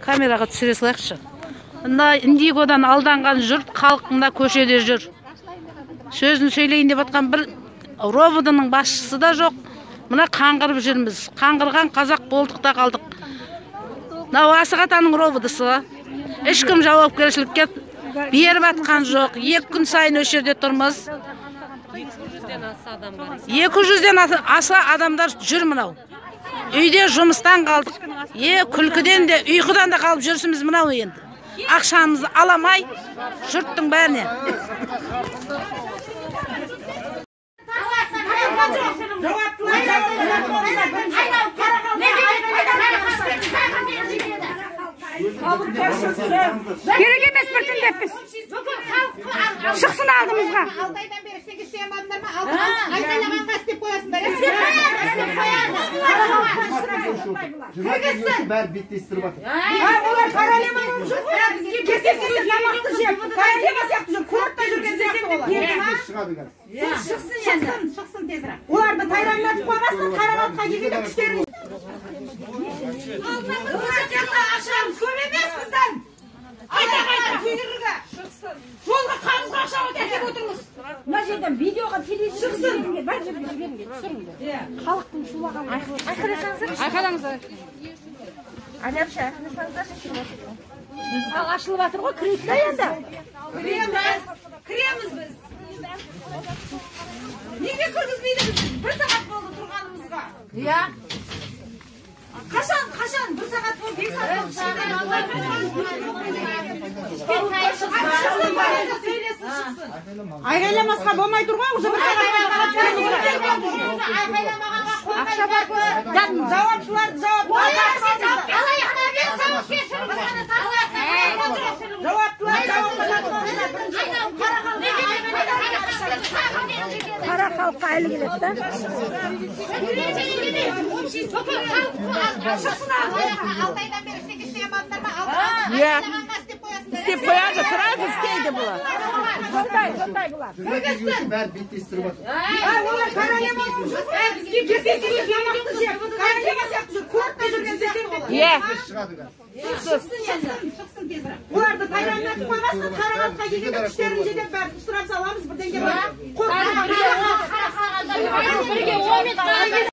Камераға түсіре салайықшы. Мына Индигодан алданған жұрт халқында көшеде жүр. Сөзін сөйлейін деп атқан бір рободының басшысы да жоқ. Мына қаңғырып жүрміз. Қаңғырған қазақ болдық та қалдық. Мынау Асығатаның рободысы. Ешкім жауапкершілікке беріп атқан жоқ. 2 күн сайын осы жерде тұрмыз. 200-ден аса адамдар жүр мынау. Үйде жұмыстан қалдық. Күлкіден де, ұйқыдан да қалып жүрсіміз мынау енді. Ақшамызды аламай, жұрттың бәріне. Керек емес біртіндеп біз. Шықсын алдымызға. Алтайдан бері шеге істеймадыңдар ма? Айқайлағанға істеп қоясыңдар. Бәрі беттестіріп атыр. Олар королева болып жүр. Кесесіз тамақты жеп, королева сияқты жүр. Курортта жүрген сияқты олар. Шықсын тезірек. Оларды тайраңдатып қойғасын, қарағатқа келгенде күштерін. Олар сияқты ақшамыз көп емес бізден. Айта-қайта күйдірігі. Жолға қарызға ақша өтеп отырмыз. Мына жерден видеоға телевизор шықсын. Бар жерге жіберіңдер, түсіріңдер. Халықтың шулаған. Айқайлаңыздар. Алепші, айқайласаңыздаршы шулап. Ал ашылып жатыр ғой, кірейік та енді. Кіреміз біз. Неге кіргізбейді біз? 1 сағат болды тұрғанымызға. Иә. Қашан? 1 сағат болды, 2 сағат болды. Айғайламасқа болмай тұр ғой, уже 1 сағат ақша бар ғой. Жауаптыларды қара халыққа әлі келеді да. Алтайдан бері шеге істеймадыңдар ма? Айқайлағанға істеп қоясыңдар. Істеп қояды, сразу істейді бұлар. Сондай бұлар. Бәрі беттестіріп атыр. Олар королева болып жүр. Кесесіз тамақты жеп, королева сияқты жүр. Курортта жүрген сияқты олар. Шықсын тезірек. Оларды тайраңдатып қойғасын, қарағатқа келгенде күштерін жедеп бәрі сұрап саламыз. Бірден келіп